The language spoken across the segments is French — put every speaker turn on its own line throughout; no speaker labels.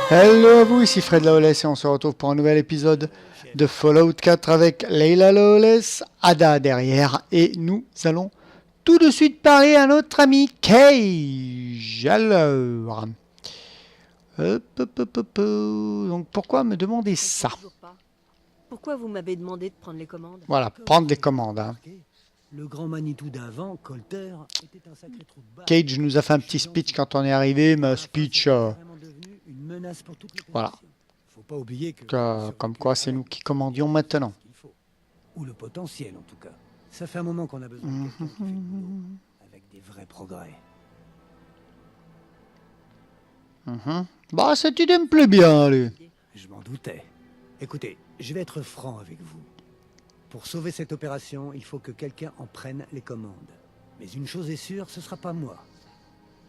Hello à vous, ici Fred Lawless et on se retrouve pour un nouvel épisode de Fallout 4 avec Layla Lawless, Ada derrière et nous allons tout de suite parler à notre ami Cage. Alors, donc pourquoi me demander ça?
Pourquoi vous m'avez demandé de prendre les commandes?
Voilà, prendre les commandes. Hein.
Le grand Manitou d'avant, Colter, était un sacré trou de balle.
Cage nous a fait un petit speech quand on est arrivé, mais un speech,
Une menace pour toutes les
voilà,
Faut pas oublier que
comme quoi c'est nous qui commandions maintenant.
Ou le potentiel en tout cas. Ça fait un moment qu'on a besoin de quelqu'un qui fait le boulot, avec des vrais progrès.
Bah cette idée me plaît bien, allez.
Je m'en doutais. Écoutez, je vais être franc avec vous. Pour sauver cette opération, il faut que quelqu'un en prenne les commandes. Mais une chose est sûre, ce sera pas moi.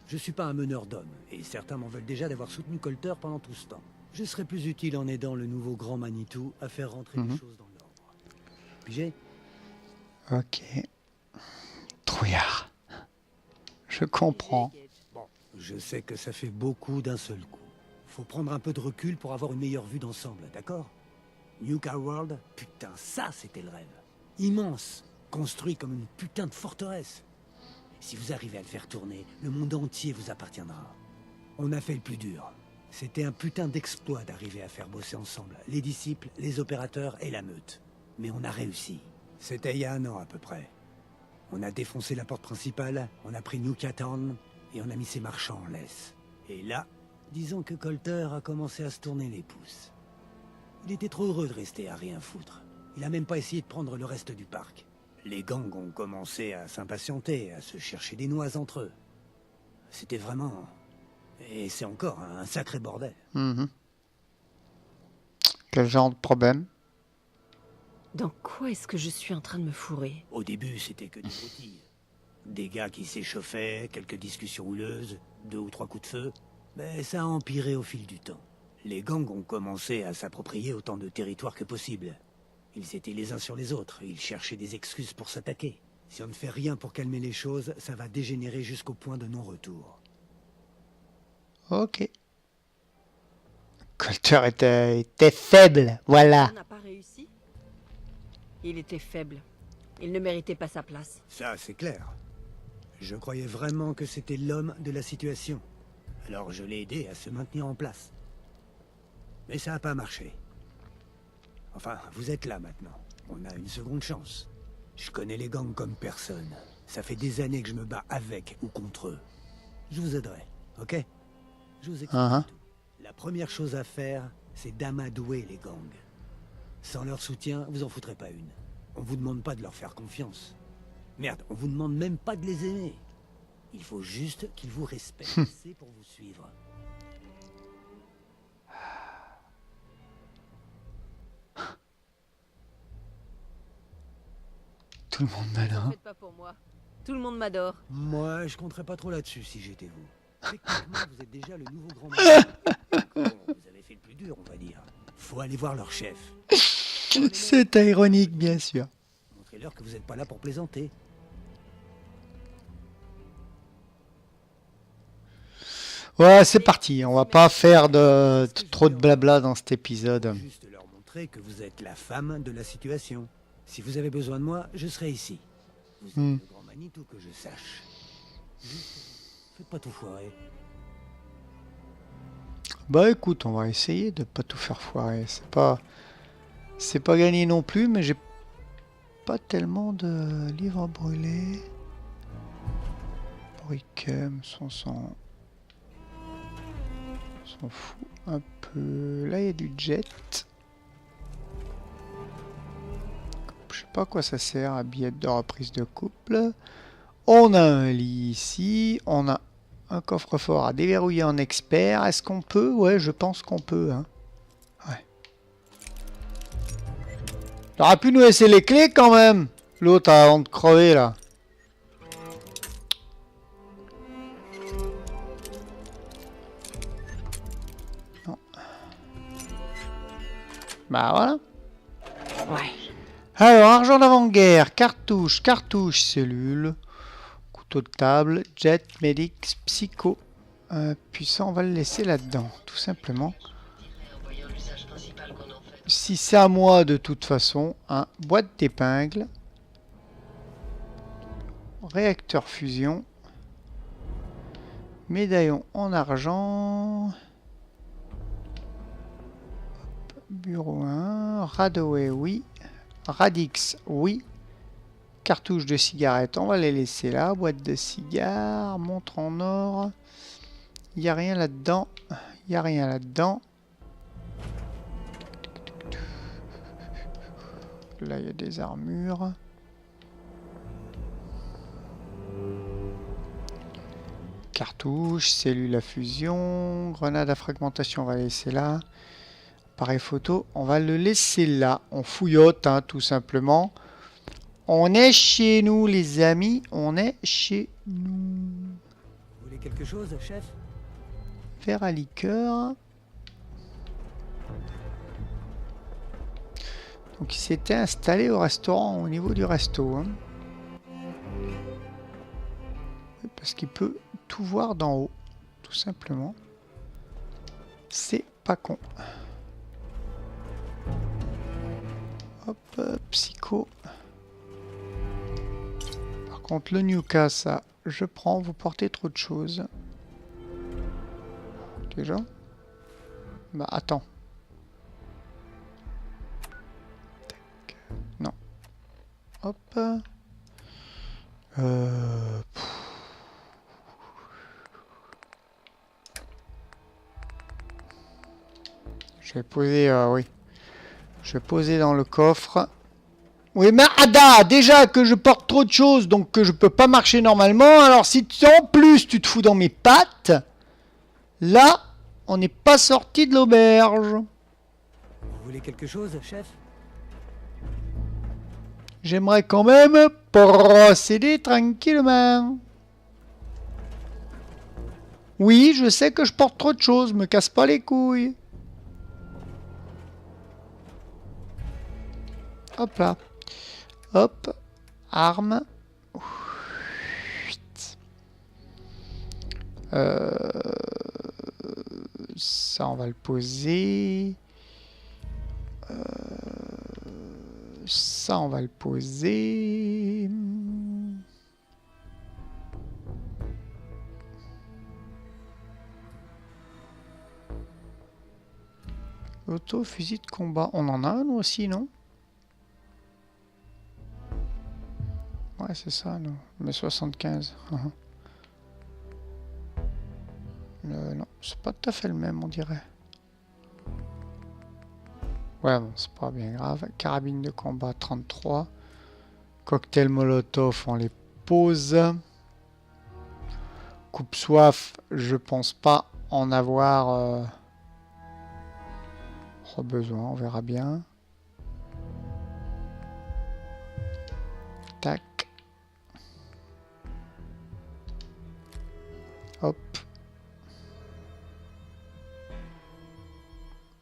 Je suis pas un meneur d'hommes, et certains m'en veulent déjà d'avoir soutenu Colter pendant tout ce temps. Je serai plus utile en aidant le nouveau grand Manitou à faire rentrer les choses dans l'ordre. Pigé ?
Ok. Trouillard. Je comprends.
Bon, je sais que ça fait beaucoup d'un seul coup. Faut prendre un peu de recul pour avoir une meilleure vue d'ensemble, d'accord ? New Car World, putain, ça c'était le rêve. Immense, construit comme une putain de forteresse. Si vous arrivez à le faire tourner, le monde entier vous appartiendra. On a fait le plus dur. C'était un putain d'exploit d'arriver à faire bosser ensemble les disciples, les opérateurs et la meute. Mais on a réussi. C'était il y a 1 an à peu près. On a défoncé la porte principale, on a pris New Town et on a mis ses marchands en laisse. Et là, disons que Colter a commencé à se tourner les pouces. Il était trop heureux de rester à rien foutre. Il a même pas essayé de prendre le reste du parc. Les gangs ont commencé à s'impatienter, à se chercher des noises entre eux. C'était vraiment... Et c'est encore un sacré bordel.
Quel genre de problème?
Dans quoi est-ce que je suis en train de me fourrer?
Au début, c'était que des broutilles. Des gars qui s'échauffaient, quelques discussions houleuses, 2 ou 3 coups de feu. Mais ça a empiré au fil du temps. Les gangs ont commencé à s'approprier autant de territoire que possible. Ils étaient les uns sur les autres, ils cherchaient des excuses pour s'attaquer. Si on ne fait rien pour calmer les choses, ça va dégénérer jusqu'au point de non-retour.
Ok. Colter était faible, voilà.
On n'a pas réussi? Il était faible. Il ne méritait pas sa place.
Ça, c'est clair. Je croyais vraiment que c'était l'homme de la situation. Alors je l'ai aidé à se maintenir en place. Mais ça n'a pas marché. Enfin, vous êtes là maintenant. On a une seconde chance. Je connais les gangs comme personne. Ça fait des années que je me bats avec ou contre eux. Je vous aiderai, ok? Je vous explique tout. La première chose à faire, c'est d'amadouer les gangs. Sans leur soutien, vous en foutrez pas une. On vous demande pas de leur faire confiance. Merde, on vous demande même pas de les aimer. Il faut juste qu'ils vous respectent assez pour vous suivre.
Tout le monde m'adore.
Faites pas pour moi. Tout le monde m'adore.
Moi, je compterais pas trop là-dessus si j'étais vous. Techniquement, vous êtes déjà le nouveau grand maître. Bon, vous avez fait le plus dur, on va dire. Faut aller voir leur chef.
C'est ironique, bien sûr.
Montrez-leur que vous n'êtes pas là pour plaisanter.
Ouais, c'est parti. On va pas faire trop de blabla dans cet épisode.
Juste leur montrer que vous êtes la femme de la situation. Si vous avez besoin de moi, je serai ici. Vous êtes le grand Manitou que je sache. Juste, faites pas tout foirer.
Bah écoute, on va essayer de pas tout faire foirer. C'est pas gagné non plus, mais j'ai pas tellement de livres à brûler. Bricum, on s'en fout un peu. Là, il y a du jet. Je sais pas à quoi ça sert, à billette de reprise de couple. On a un lit ici. On a un coffre-fort à déverrouiller en expert. Est-ce qu'on peut? Ouais, je pense qu'on peut. Hein. Ouais. Il aurait pu nous laisser les clés quand même. L'autre avant de crever là. Non. Bah voilà.
Ouais.
Alors, argent d'avant-guerre, cartouche, cellule, couteau de table, jet, médix, psycho. Puis ça, on va le laisser là-dedans, tout simplement. Si c'est à moi, de toute façon, hein, boîte d'épingles, réacteur fusion, médaillon en argent, bureau 1, Radaway, oui, Radix, oui, cartouche de cigarette, on va les laisser là, boîte de cigares, montre en or, il n'y a rien là-dedans, il n'y a rien là-dedans. Là, il y a des armures. Cartouche, cellule à fusion, grenade à fragmentation, on va laisser là. Appareil photo, on va le laisser là. On fouillote, hein, tout simplement. On est chez nous, les amis. On est chez nous.
Vous voulez quelque chose, chef?
Verre à liqueur. Donc il s'était installé au restaurant, au niveau du resto. Hein. Parce qu'il peut tout voir d'en haut, tout simplement. C'est pas con. Hop, psycho. Par contre, le Nuka, ça, je prends, vous portez trop de choses. Déjà? Bah, attends. Tac. Non. Hop. Je vais poser, oui. Je vais poser dans le coffre. Oui, mais Ada, déjà que je porte trop de choses, donc que je peux pas marcher normalement. Alors si en plus tu te fous dans mes pattes, là, on n'est pas sorti de l'auberge.
Vous voulez quelque chose, chef?
J'aimerais quand même procéder tranquillement. Oui, je sais que je porte trop de choses, me casse pas les couilles. Hop là. Hop. Arme. Ça, on va le poser. Ça, on va le poser. Auto, fusil de combat. On en a un, nous aussi, non? Ouais, c'est ça, nous. Mais 75. Non, c'est pas tout à fait le même, on dirait. Ouais, bon, c'est pas bien grave. Carabine de combat 33. Cocktail Molotov, on les pose. Coupe-soif, je pense pas en avoir besoin, on verra bien. Tac. Hop.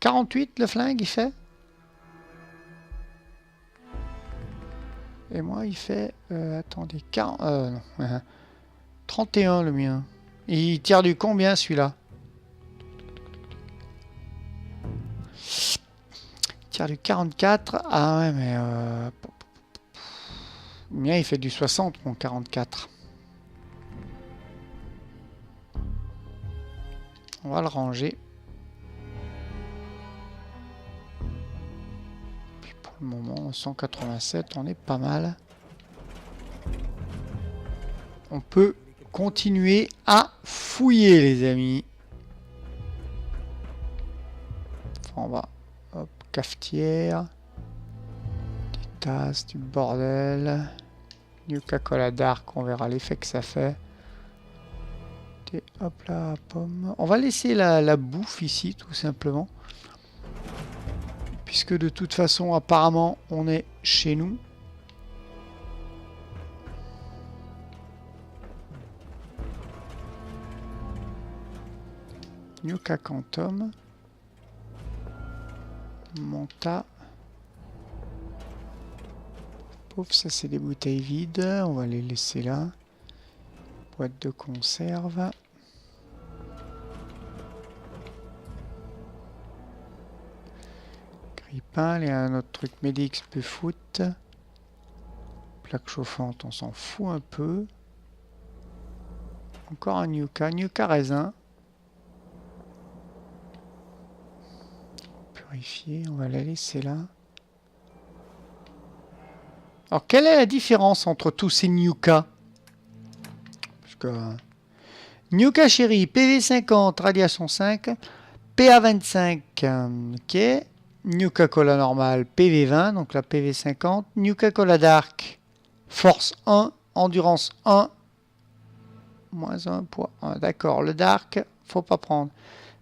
48 le flingue il fait. Et moi il fait attendez 40 non. 31 le mien. Il tire du combien celui-là? Il tire du 44. Ah ouais mais le mien il fait du 60 mon 44. On va le ranger. Puis pour le moment, 187, on est pas mal. On peut continuer à fouiller, les amis. Enfin, on va... Hop, cafetière. Des tasses, du bordel. Nuka Cola Dark, on verra l'effet que ça fait. Hop là, pomme. On va laisser la bouffe ici, tout simplement. Puisque de toute façon, apparemment, on est chez nous. Nuka Quantum. Manta. Pauvre, ça c'est des bouteilles vides. On va les laisser là. Boîte de conserve. Grippin, il y a un autre truc Medix peut foot. Plaque chauffante, on s'en fout un peu. Encore un Nuka, Nuka raisin. Purifier, on va la laisser là. Alors, quelle est la différence entre tous ces Nuka? Parce que Nuka Chéri, PV 50, radiation 5, PA 25, ok. Nuka Cola normal, PV 20, donc la PV 50. Nuka Cola Dark, force 1, endurance 1, moins 1, poids 1. D'accord, le Dark, faut pas prendre.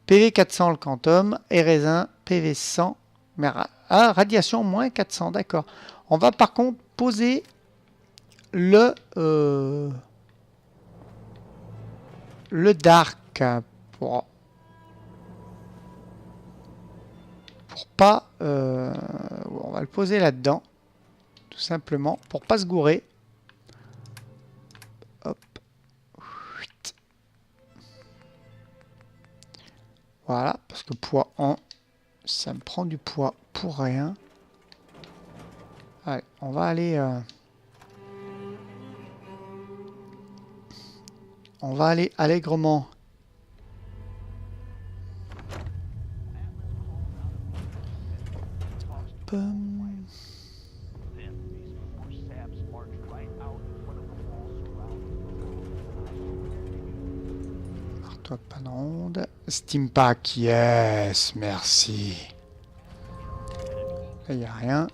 PV 400 le Quantum, et raisin, PV 100, mais radiation moins 400, d'accord. On va par contre poser le Dark pour pas... on va le poser là-dedans, tout simplement, pour pas se gourer. Hop. Voilà, parce que poids 1, ça me prend du poids pour rien. Allez, on va aller... on va aller allègrement. Marteau pas de ronde. Steam Pack, yes, merci. Là, il n'y a rien.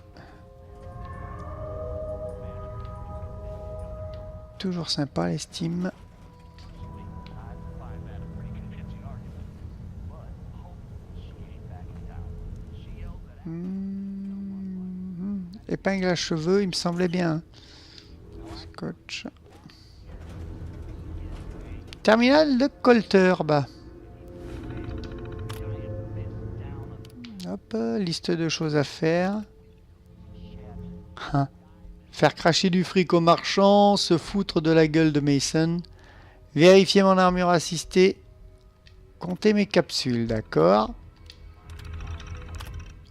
Toujours sympa les Steam. Épingle à cheveux, il me semblait bien. Scotch. Terminal de Colter, bah. Hop, liste de choses à faire. Faire cracher du fric aux marchands, se foutre de la gueule de Mason. Vérifier mon armure assistée. Compter mes capsules, d'accord.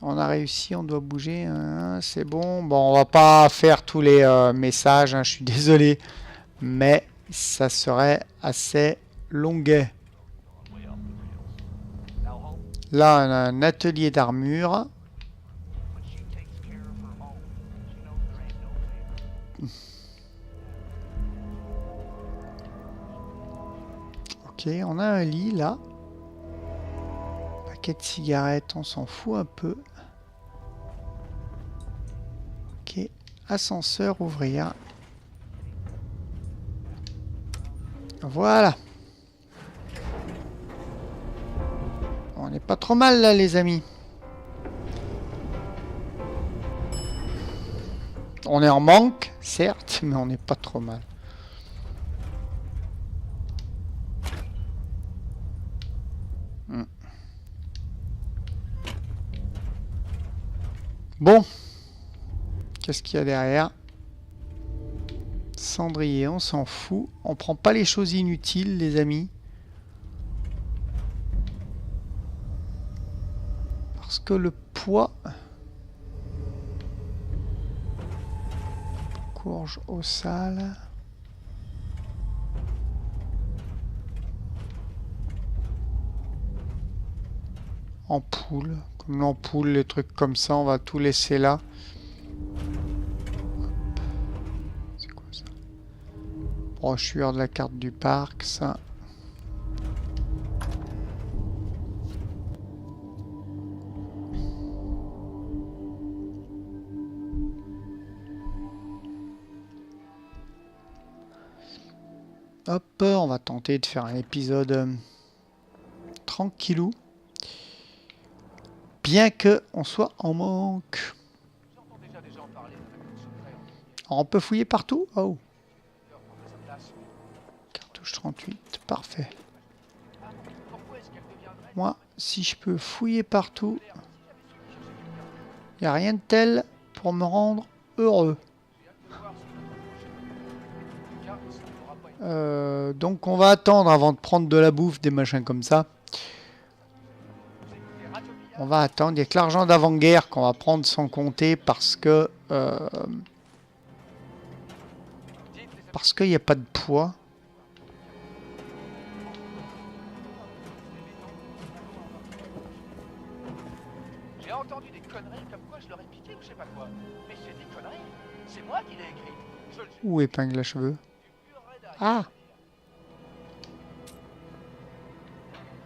On a réussi, on doit bouger, c'est bon. Bon, on va pas faire tous les messages, hein, je suis désolé. Mais ça serait assez longuet. Là, on a un atelier d'armure. Ok, on a un lit là. Paquet de cigarettes, on s'en fout un peu. Ok, ascenseur ouvrir. Voilà. On n'est pas trop mal là les amis. On est en manque, certes, mais on n'est pas trop mal. Bon. Qu'est-ce qu'il y a derrière? Cendrier, on s'en fout. On prend pas les choses inutiles, les amis. Parce que le poids... Courge au sale. Ampoule. Comme l'ampoule, les trucs comme ça, on va tout laisser là. C'est quoi ça? Brochure de la carte du parc, ça. Hop, on va tenter de faire un épisode tranquillou. Bien que on soit en manque. Alors, on peut fouiller partout? Oh. Cartouche 38, parfait. Moi, si je peux fouiller partout, il n'y a rien de tel pour me rendre heureux. Donc on va attendre avant de prendre de la bouffe, des machins comme ça. On va attendre. Il n'y a que l'argent d'avant-guerre qu'on va prendre sans compter parce que... parce qu'il n'y a pas de poids.
J'ai entendu des conneries comme quoi je leur ai piqué ou je sais pas quoi. Mais c'est des conneries. C'est moi qui l'ai écrit. Je le suis.
Où épingle à cheveux? Ah!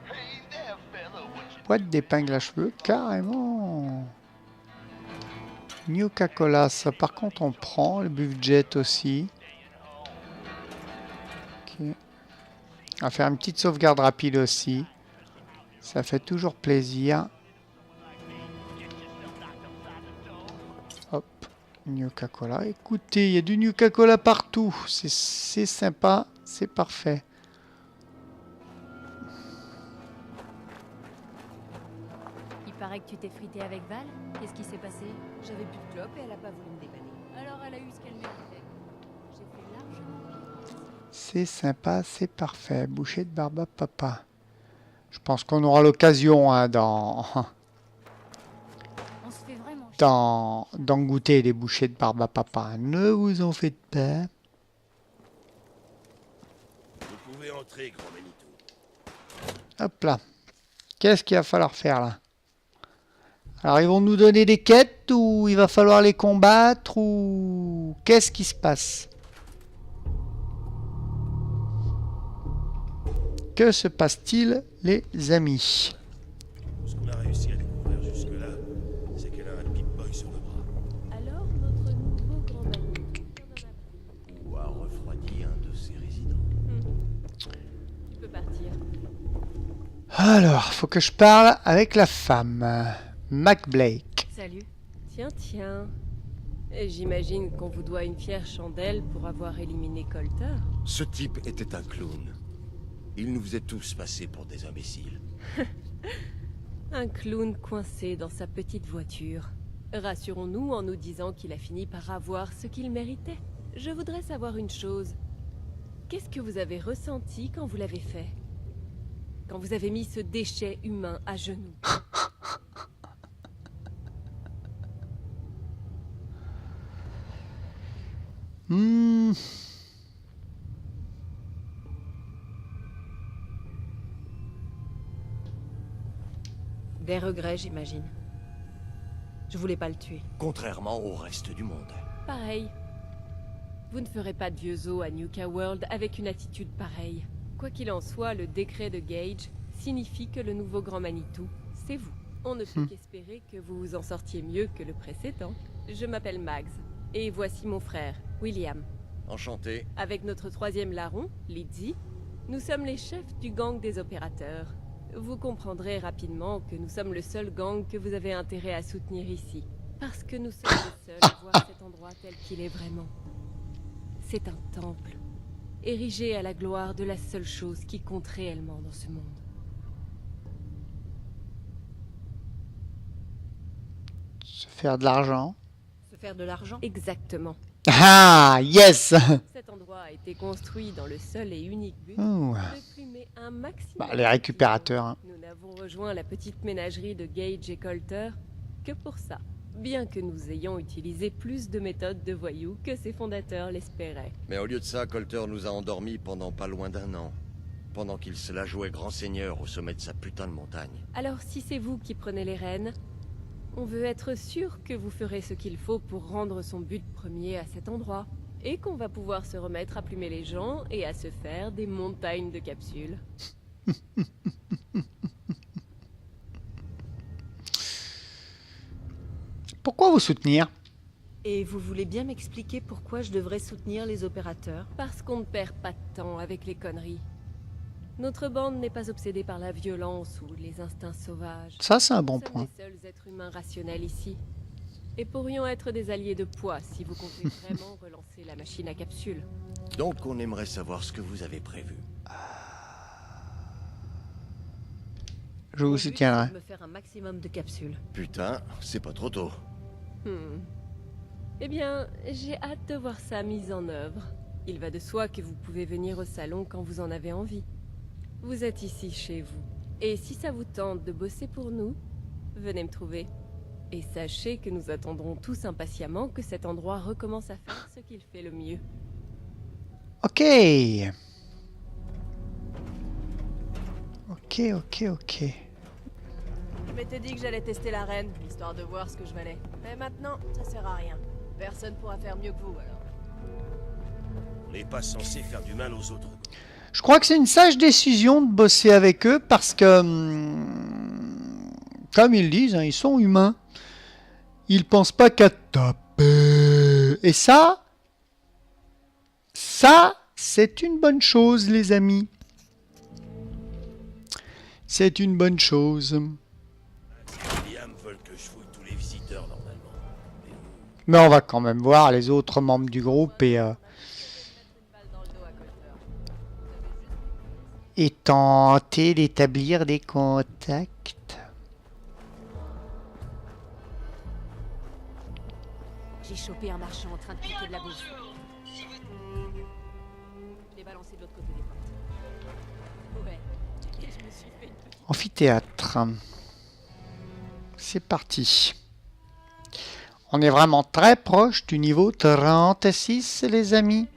Hey there, fella, what you
Boîte d'épingle à cheveux, carrément! Nuka-Cola, ça par contre on prend. Le Buff-Jet aussi. Ok. On va faire une petite sauvegarde rapide aussi. Ça fait toujours plaisir. Hop, Nuka-Cola. Écoutez, il y a du Nuka-Cola partout. C'est sympa, c'est parfait.
Il paraît que tu t'es frité avec Val. Qu'est-ce qui s'est passé? J'avais plus de clope et elle a pas voulu me dépanner. Alors elle a eu ce qu'elle méritait. J'ai fait largement pire.
C'est sympa, c'est parfait. Bouchée de barbe à papa. Je pense qu'on aura l'occasion hein,
On se fait vraiment chier.
d'en goûter des bouchées de barbe à papa. Ne vous en faites pas.
Vous pouvez entrer, grand Manitou.
Hop là. Qu'est-ce qu'il va falloir faire là? Alors ils vont nous donner des quêtes ou il va falloir les combattre ou qu'est-ce qui se passe? Que se passe-t-il les amis?
Ce qu'on a réussi à découvrir jusque-là, c'est qu'elle a un Pip-Boy sur le bras.
Alors notre nouveau grand Manitou,
Ou a refroidi un de ses résidents.
tu peux partir.
Alors, faut que je parle avec la femme. Mac Blake.
Salut. Tiens. Et j'imagine qu'on vous doit une fière chandelle pour avoir éliminé Coulter.
Ce type était un clown. Il nous faisait tous passer pour des imbéciles.
Un clown coincé dans sa petite voiture. Rassurons-nous en nous disant qu'il a fini par avoir ce qu'il méritait. Je voudrais savoir une chose. Qu'est-ce que vous avez ressenti quand vous l'avez fait? Quand vous avez mis ce déchet humain à genoux? Des regrets, j'imagine. Je voulais pas le tuer.
Contrairement au reste du monde.
Pareil. Vous ne ferez pas de vieux os à Nuka World avec une attitude pareille. Quoi qu'il en soit, le décret de Gage signifie que le nouveau Grand Manitou, c'est vous. On ne peut qu'espérer que vous vous en sortiez mieux que le précédent. Je m'appelle Mags, et voici mon frère, William.
Enchanté.
Avec notre troisième larron, Lizzie, nous sommes les chefs du gang des opérateurs. Vous comprendrez rapidement que nous sommes le seul gang que vous avez intérêt à soutenir ici. Parce que nous sommes les seuls à voir cet endroit tel qu'il est vraiment. C'est un temple, érigé à la gloire de la seule chose qui compte réellement dans ce monde.
Se faire de l'argent.
Se faire de l'argent? Exactement.
Ah, yes.
Cet endroit a été construit dans le seul et unique but
Ouh.
de plumer un maximum.
Bah, les récupérateurs. Hein.
Nous n'avons rejoint la petite ménagerie de Gage et Coulter que pour ça. Bien que nous ayons utilisé plus de méthodes de voyous que ses fondateurs l'espéraient.
Mais au lieu de ça, Coulter nous a endormis pendant pas loin d'1 an. Pendant qu'il se la jouait grand seigneur au sommet de sa putain de montagne.
Alors si c'est vous qui prenez les rênes, on veut être sûr que vous ferez ce qu'il faut pour rendre son but premier à cet endroit. Et qu'on va pouvoir se remettre à plumer les gens et à se faire des montagnes de capsules.
Pourquoi vous soutenir?
Et vous voulez bien m'expliquer pourquoi je devrais soutenir les opérateurs? Parce qu'on ne perd pas de temps avec les conneries. Notre bande n'est pas obsédée par la violence ou les instincts sauvages.
Ça, c'est un bon
Nous sommes
point.
les seuls êtres humains rationnels ici. Et pourrions être des alliés de poids si vous comptez vraiment relancer la machine à capsules.
Donc on aimerait savoir ce que vous avez prévu.
Je
Mon
vous
but,
soutiendrai.
c'est de me faire un maximum de capsules.
Putain, c'est pas trop tôt.
Eh bien, j'ai hâte de voir ça mise en œuvre. Il va de soi que vous pouvez venir au salon quand vous en avez envie. Vous êtes ici chez vous. Et si ça vous tente de bosser pour nous, venez me trouver. Et sachez que nous attendrons tous impatiemment que cet endroit recommence à faire ce qu'il fait le mieux.
Ok. Ok.
Je m'étais dit que j'allais tester l'arène, histoire de voir ce que je valais. Mais maintenant, ça sert à rien. Personne pourra faire mieux que vous, alors.
On n'est pas censé faire du mal aux autres.
Je crois que c'est une sage décision de bosser avec eux parce que, comme ils disent, hein, ils sont humains. Ils pensent pas qu'à taper. Et ça, c'est une bonne chose, les amis. C'est une bonne chose.
Liam veulent que je fouille tous les visiteurs normalement. Mais vous,
Mais on va quand même voir les autres membres du groupe et tenter d'établir des contacts.
J'ai chopé un marchand en train de piquer de la bouffe. Je l'ai balancé de l'autre côté des portes. Ouais. Et je me suis fait une petite...
Amphithéâtre. C'est parti. On est vraiment très proche du niveau 36, les amis.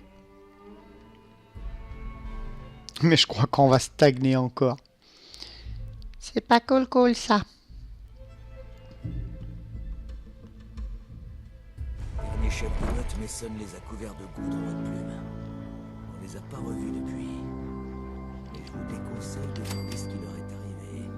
Mais je crois qu'on va stagner encore. C'est pas cool ça.
Dernier chef de meute, Mason les a couverts de goudron et de plumes. On les a pas revus depuis. Et je vous déconseille de demander ce qui leur est arrivé.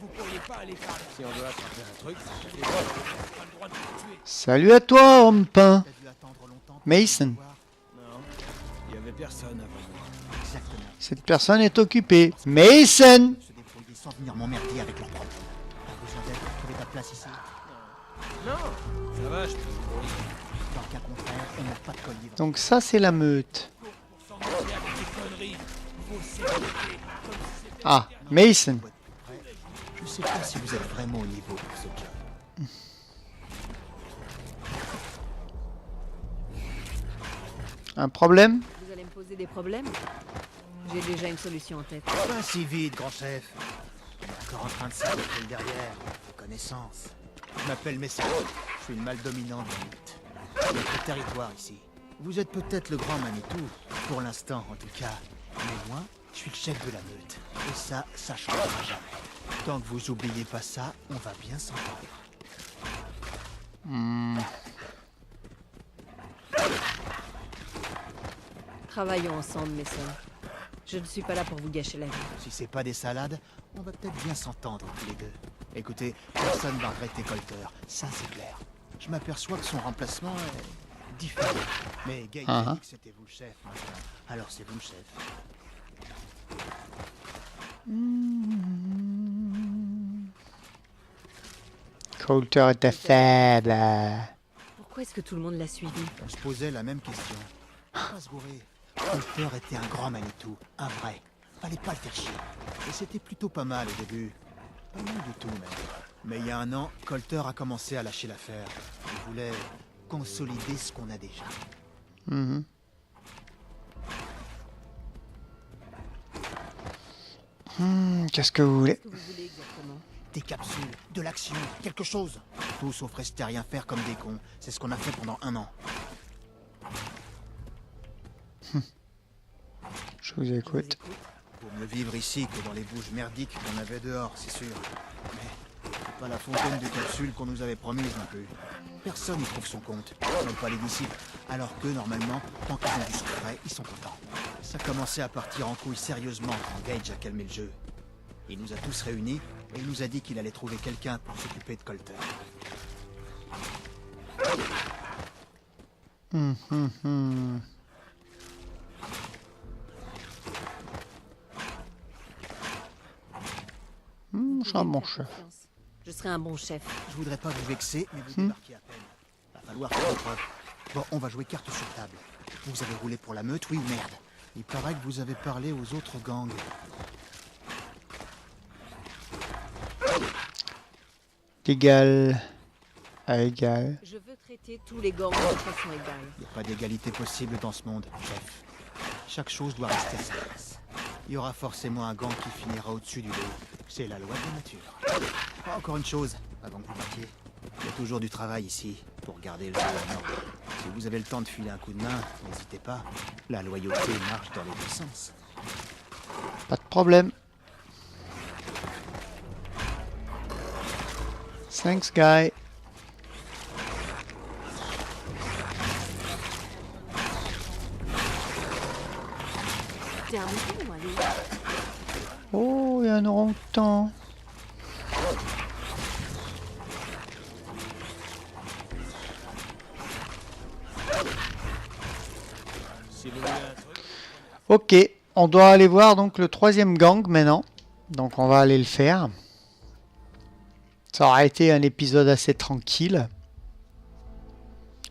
Vous pourriez pas aller par là.
si on doit attraper un truc,
Les voleurs n'ont pas le droit de vous tuer.
Salut à toi, homme peint.
T'as dû attendre longtemps.
Mason.
non. Il y avait personne avant moi.
Exactement.
Cette personne est occupée. Mason.
Se débrouiller sans venir m'emmerder avec leurs problèmes. T'as besoin d'aide pour trouver ta place ici.
Non, ça va, je peux me débrouiller.
Dans le cas contraire, on n'a pas de collier.
Donc ça, c'est la meute.
Pour s'engager avec des conneries, faut sécurité.
Ah, Mason.
Je sais pas si vous êtes vraiment au niveau pour ce job.
Un problème?
Vous allez me poser des problèmes? J'ai déjà une solution en tête.
Pas si vite, grand chef. On est encore en train de s'arrêter le derrière. Des connaissances. Je m'appelle Messin. Je suis le mâle dominant de la lutte. Notre territoire ici. Vous êtes peut-être le grand Manitou, pour l'instant en tout cas. Mais moi, je suis le chef de la meute. Et ça changera jamais. Tant que vous oubliez pas ça, on va bien s'entendre.
Travaillons ensemble, Mason. Je ne suis pas là pour vous gâcher la vie.
Si c'est pas des salades, on va peut-être bien s'entendre tous les deux. Écoutez, personne va regretter Colter, ça c'est clair. Je m'aperçois que son remplacement est différent. Mais Gage a dit que c'était vous le chef maintenant. Alors c'est vous le chef.
Coulter était faible.
Pourquoi est-ce que tout le monde l'a suivi?
On se posait la même question. Faut pas se gourer. Colter était un grand Manitou, un vrai. Fallait pas le faire chier. Et c'était plutôt pas mal au début. Pas mal du tout même. Mais il y a un an, Colter a commencé à lâcher l'affaire. Il voulait consolider ce qu'on a déjà.
Qu'est-ce que vous voulez?
Qu'est-ce que vous voulez exactement?
Des capsules, de l'action, quelque chose. Tout sauf rester à rien faire comme des cons. C'est ce qu'on a fait pendant un an.
Je vous écoute.
Pour mieux vivre ici que dans les bouges merdiques qu'on avait dehors, c'est sûr. Mais c'est pas la fontaine de capsules qu'on nous avait promise non plus. Personne n'y trouve son compte, même pas les disciples. Alors que normalement, tant qu'ils ont du secret, ils sont contents. Ça commençait à partir en couille sérieusement quand Gage a calmé le jeu. Il nous a tous réunis et il nous a dit qu'il allait trouver quelqu'un pour s'occuper de Colter.
Je suis un bon chef.
Je serai un bon chef.
Je voudrais pas vous vexer, mais vous débarquez à peine. Va falloir faire preuve. Bon, on va jouer carte sur table. Vous avez roulé pour la meute, oui ou merde? Il paraît que vous avez parlé aux autres gangs.
Égal Égal.
Je veux traiter tous les gangs de façon égale.
Il n'y a pas d'égalité possible dans ce monde, chef. Chaque chose doit rester à sa place. Il y aura forcément un gang qui finira au-dessus du lot. C'est la loi de la nature. Encore une chose, avant que vous partiez. Il y a toujours du travail ici, pour garder le jeu en ordre. Si vous avez le temps de filer un coup de main, n'hésitez pas. La loyauté marche dans les deux sens.
Pas de problème. Thanks, guy.
T'es un mouton, allez.
Oh, il y a un orang-outan. Ok, on doit aller voir donc le troisième gang maintenant. Donc on va aller le faire. Ça aura été un épisode assez tranquille.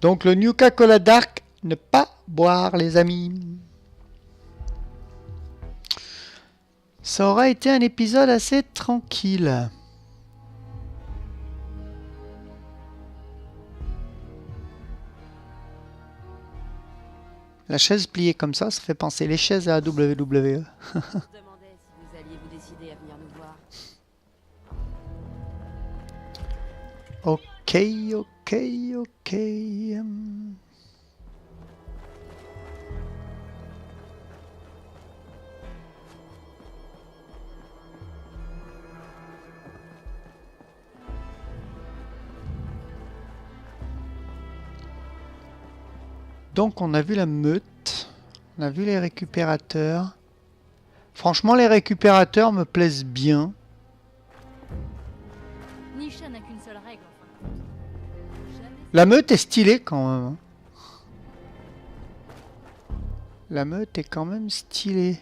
Donc le Nuka-Cola Dark, ne pas boire les amis. Ça aura été un épisode assez tranquille. La chaise pliée comme ça fait penser les chaises à la WWE.
Je me demandais si vous alliez vous décider à venir nous voir.
Ok. Donc on a vu la meute, on a vu les récupérateurs. Franchement les récupérateurs me plaisent bien.
Nisha n'a qu'une seule règle, en fin de compte. Jamais
La meute est stylée quand même. La meute est quand même stylée.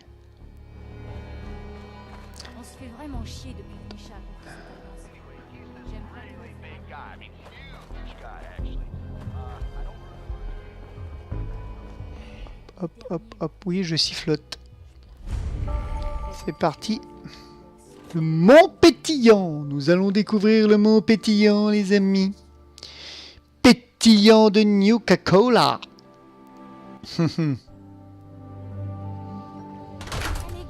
on se fait vraiment chier depuis que Nisha a compris cette avance. J'aime pas les
Hop, oui, je sifflote. C'est parti. Le Mont Pétillant. Nous allons découvrir le Mont Pétillant, les amis. Pétillant de Nuka-Cola.
Allez,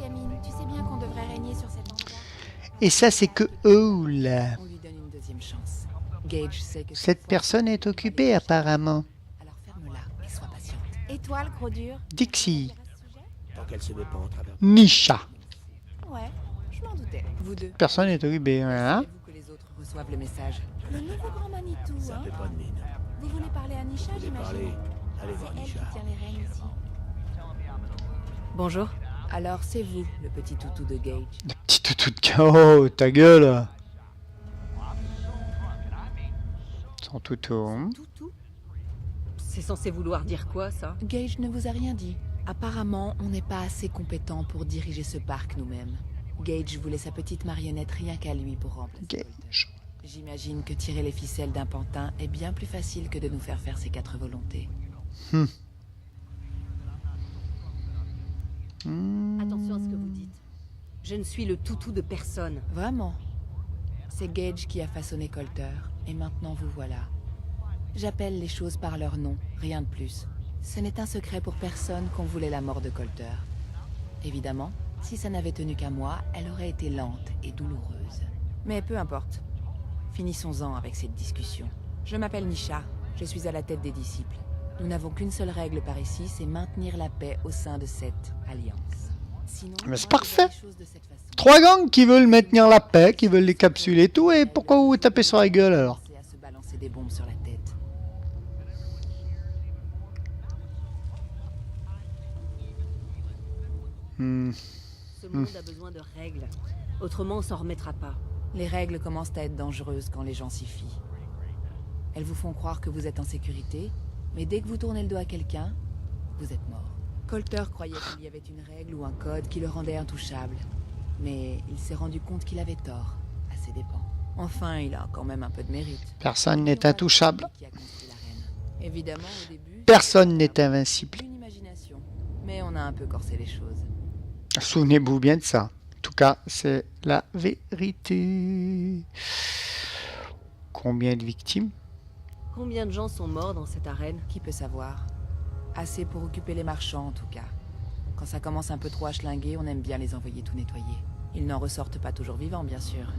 gamine, tu sais bien qu'on devrait régner sur cet endroit.
Et ça, c'est que eux, là.
On lui donne une deuxième chance. Gage sait que
Cette personne est occupée, apparemment.
Alors ferme-la et sois patiente.
Et toi, le gros dur?
Dixie.
Tant qu'elle se dépend au travers.
Nisha.
Ouais, je m'en doutais.
Vous deux,
Personne n'est occupée, voilà.
savez-vous que les autres reçoivent le message?
Le nouveau grand Manitou,
Ça
hein?
fait pas de mine.
Vous voulez parler à Nisha,
Vous voulez parler?
j'imagine?
Allez
C'est
voir
elle
Nisha.
qui tient les rênes ici.
Bonjour. Alors c'est vous, le petit toutou de Gage.
Le petit toutou de chaos, ta gueule. Son toutou. Hein.
Toutou? C'est censé vouloir dire quoi, ça?
Gage ne vous a rien dit. Apparemment, on n'est pas assez compétent pour diriger ce parc nous-mêmes. Gage voulait sa petite marionnette rien qu'à lui pour remplacer.
Gage.
J'imagine que tirer les ficelles d'un pantin est bien plus facile que de nous faire faire ses 4 volontés.
Attention à ce que vous dites. Je ne suis le toutou de personne.
Vraiment. C'est Gage qui a façonné Colter, et maintenant vous voilà. J'appelle les choses par leur nom, rien de plus. Ce n'est un secret pour personne qu'on voulait la mort de Colter. Évidemment, si ça n'avait tenu qu'à moi, elle aurait été lente et douloureuse. Mais peu importe. Finissons-en avec cette discussion. Je m'appelle Nisha, je suis à la tête des disciples. Nous n'avons qu'une seule règle par ici, c'est maintenir la paix au sein de cette alliance. Sinon,
Mais c'est
moi, je vois
parfait.
les choses de cette façon.
3 gangs qui veulent maintenir la paix, qui veulent les capsuler et tout, et pourquoi vous vous tapez sur la gueule alors?
C'est à se balancer des bombes sur la tête.
Ce monde a besoin de règles. Autrement, on s'en remettra pas.
Les règles commencent à être dangereuses quand les gens s'y fient. Elles vous font croire que vous êtes en sécurité, mais dès que vous tournez le dos à quelqu'un, vous êtes mort. Colter croyait qu'il y avait une règle ou un code qui le rendait intouchable. Mais il s'est rendu compte qu'il avait tort, à ses dépens. Enfin, il a quand même un peu de mérite.
Personne n'est intouchable.
Qui a construit l'arène. Évidemment, au début...
Personne n'est invincible.
Une imagination, mais on a un peu corsé les choses.
Souvenez-vous bien de ça. En tout cas, c'est la vérité. Combien de victimes?
Combien de gens sont morts dans cette arène?
Qui peut savoir? Assez pour occuper les marchands, en tout cas. Quand ça commence un peu trop à schlinguer, on aime bien les envoyer tout nettoyer. Ils n'en ressortent pas toujours vivants, bien sûr.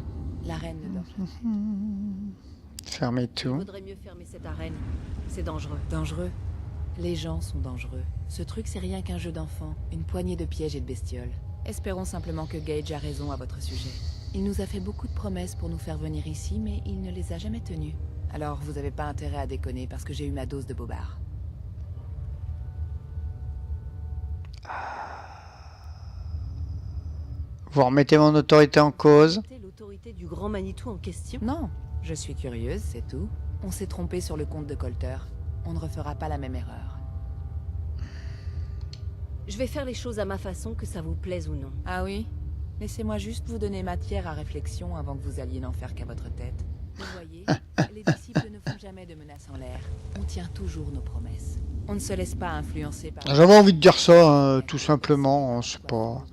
L'arène ne dort jamais.
Fermez
Il
tout.
vaudrait mieux fermer cette arène. C'est dangereux.
Dangereux? Les gens sont dangereux. Ce truc, c'est rien qu'un jeu d'enfant. Une poignée de pièges et de bestioles. Espérons simplement que Gage a raison à votre sujet. Il nous a fait beaucoup de promesses pour nous faire venir ici, mais il ne les a jamais tenues. Alors, vous avez pas intérêt à déconner, parce que j'ai eu ma dose de bobard.
Vous remettez mon autorité en cause.
L'autorité du grand Manitou en question?
Non, je suis curieuse, c'est tout. On s'est trompé sur le compte de Colter. On ne refera pas la même erreur.
Je vais faire les choses à ma façon, que ça vous plaise ou non.
Ah oui? Laissez-moi juste vous donner matière à réflexion avant que vous alliez n'en faire qu'à votre tête. Vous voyez, les disciples ne font jamais de menaces en l'air. On tient toujours nos promesses. On ne se laisse pas influencer par...
J'avais envie de dire ça, hein, tout simplement. C'est pas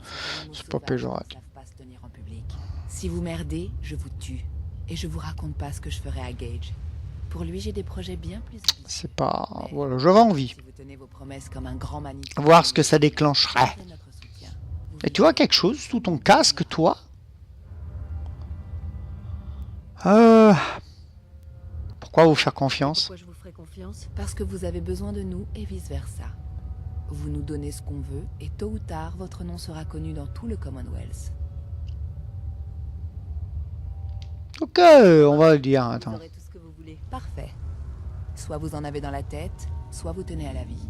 péjoratif.
Si vous merdez, je vous tue. Et je vous raconte pas ce que je ferai à Gage. Pour lui, j'ai des projets bien plus ambitieux.
C'est pas... Voilà, j'avais envie.
Si vous tenez vos promesses comme un grand Manitou,
Voir ce que ça déclencherait. Et tu vois quelque chose sous ton casque, toi? Pourquoi vous faire confiance?
Pourquoi je vous ferai confiance?
Parce que vous avez besoin de nous et vice-versa. Vous nous donnez ce qu'on veut et tôt ou tard, votre nom sera connu dans tout le Commonwealth.
Ok, on va le dire,
Vous
attends.
aurez tout ce que vous voulez.
Parfait. Soit vous en avez dans la tête, soit vous tenez à la vie.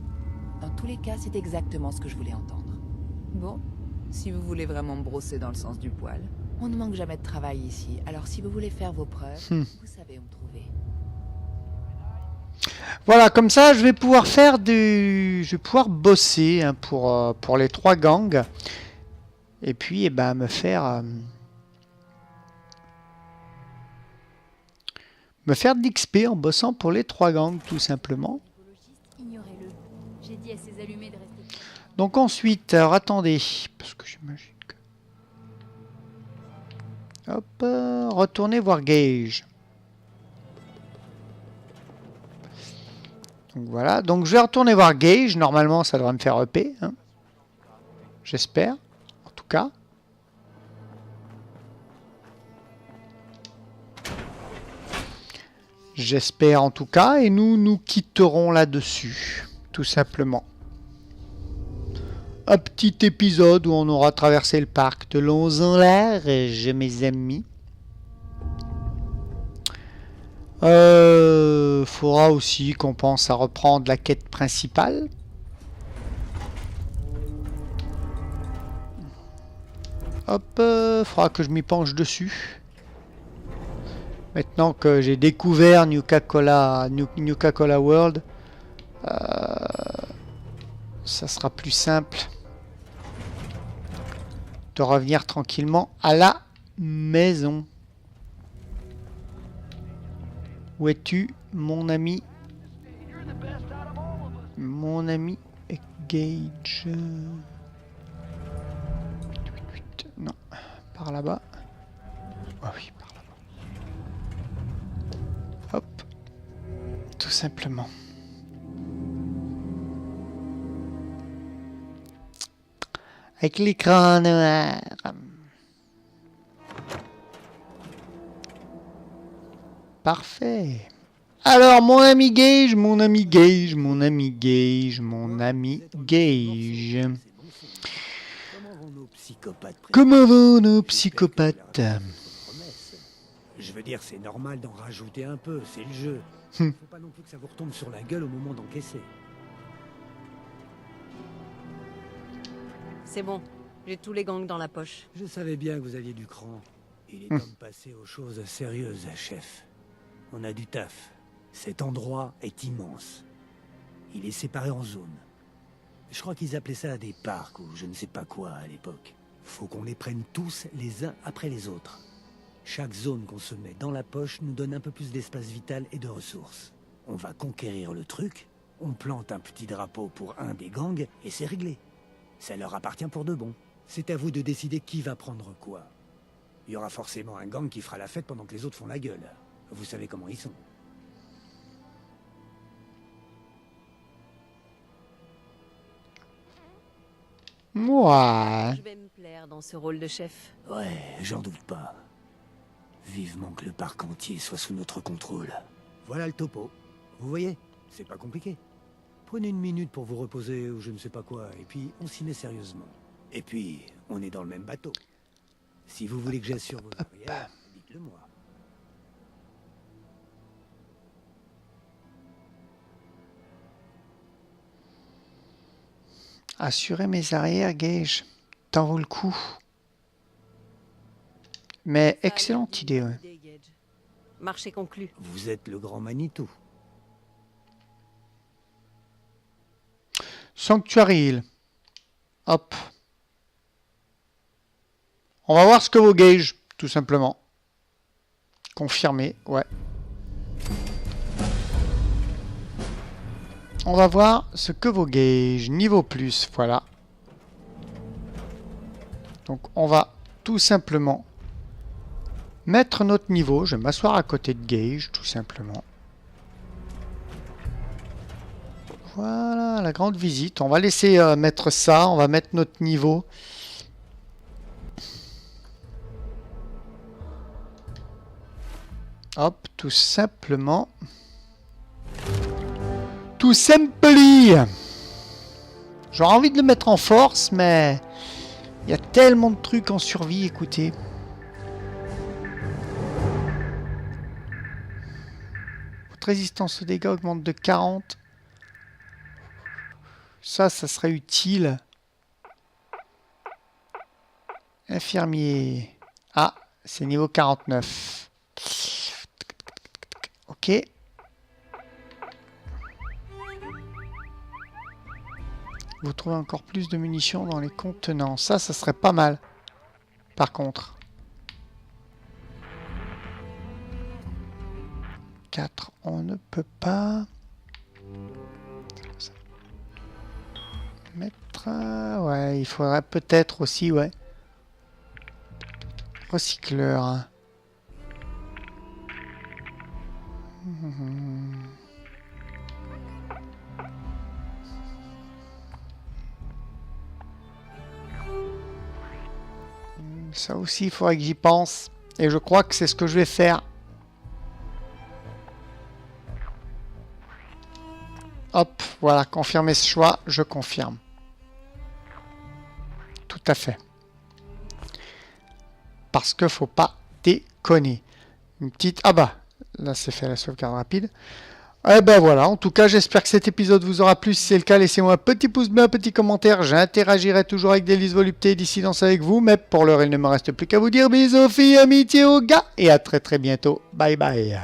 Dans tous les cas, c'est exactement ce que je voulais entendre. Bon, si vous voulez vraiment me brosser dans le sens du poil, on ne manque jamais de travail ici, alors si vous voulez faire vos preuves, vous savez où me trouver.
Voilà, comme ça, je vais pouvoir faire du... Je vais pouvoir bosser hein, pour les 3 gangs. Et puis, eh ben, me faire de l'XP en bossant pour les 3 gangs, tout simplement.
Ignorez-le. J'ai dit à ces allumés de rester...
Donc ensuite, alors attendez, parce que j'imagine que... Hop, retournez voir Gage. Donc voilà, donc je vais retourner voir Gage. Normalement, ça devrait me faire EP. Hein. J'espère, en tout cas. J'espère en tout cas. Et nous nous quitterons là-dessus, tout simplement. Un petit épisode où on aura traversé le parc de Longs en l'air, mes amis. Faudra aussi qu'on pense à reprendre la quête principale. Hop, faudra que je m'y penche dessus. Maintenant que j'ai découvert Nuka-Cola World, ça sera plus simple de revenir tranquillement à la maison. Où es-tu, mon ami? Mon ami Gage. Non, par là-bas. Ah oui, par là-bas. Hop. Tout simplement. Avec l'écran noir. Parfait. Alors, mon ami Gage, mon ami Gage, mon ami Gage, mon ami Gage. Comment vont nos psychopathes?
Je veux dire, c'est normal d'en rajouter un peu, c'est le jeu.
Faut
pas non plus que ça vous retombe sur la gueule au moment d'encaisser.
C'est bon, j'ai tous les gangs dans la poche.
Je savais bien que vous aviez du cran. Il est temps de passer aux choses sérieuses, chef. On a du taf. Cet endroit est immense. Il est séparé en zones. Je crois qu'ils appelaient ça des parcs ou je ne sais pas quoi à l'époque. Faut qu'on les prenne tous les uns après les autres. Chaque zone qu'on se met dans la poche nous donne un peu plus d'espace vital et de ressources. On va conquérir le truc, on plante un petit drapeau pour un des gangs et c'est réglé. Ça leur appartient pour de bon. C'est à vous de décider qui va prendre quoi. Il y aura forcément un gang qui fera la fête pendant que les autres font la gueule. Vous savez comment ils sont.
Ouais.
Je vais me plaire dans ce rôle de chef.
Ouais, j'en doute pas. Vivement que le parc entier soit sous notre contrôle. Voilà le topo. Vous voyez, c'est pas compliqué. Prenez une minute pour vous reposer ou je ne sais pas quoi, et puis on s'y met sérieusement. Et puis, on est dans le même bateau. Si vous voulez que j'assure vos arrières, dites-le moi.
Assurer mes arrières, Gage. T'en vaut le coup. Mais excellente idée, ouais.
Marché conclu.
Vous êtes le grand Manitou.
Sanctuary Hill. Hop. On va voir ce que vaut Gage, tout simplement. Confirmé, ouais. On va voir ce que vaut Gage. Niveau plus, voilà. Donc on va tout simplement mettre notre niveau. Je vais m'asseoir à côté de Gage, tout simplement. Voilà, la grande visite. On va laisser mettre ça. On va mettre notre niveau. Hop, tout simplement. Tout simply. J'aurais envie de le mettre en force, mais il y a tellement de trucs en survie, écoutez. Votre résistance aux dégâts augmente de 40. Ça serait utile. Infirmier. Ah, c'est niveau 49. Ok. Vous trouvez encore plus de munitions dans les contenants. Ça serait pas mal. Par contre. 4, on ne peut pas. Mettre... ouais, il faudrait peut-être aussi, ouais. Recycleur. Ça aussi, il faudrait que j'y pense. Et je crois que c'est ce que je vais faire. Hop, voilà, confirmer ce choix, je confirme. Tout à fait. Parce que faut pas déconner. Une petite... ah bah, là c'est fait la sauvegarde rapide. Eh ben voilà, en tout cas j'espère que cet épisode vous aura plu. Si c'est le cas, laissez-moi un petit pouce bleu, un petit commentaire. J'interagirai toujours avec Délice Volupté, dissidence avec vous. Mais pour l'heure, il ne me reste plus qu'à vous dire bisous, filles, amitié aux gars. Et à très très bientôt. Bye bye.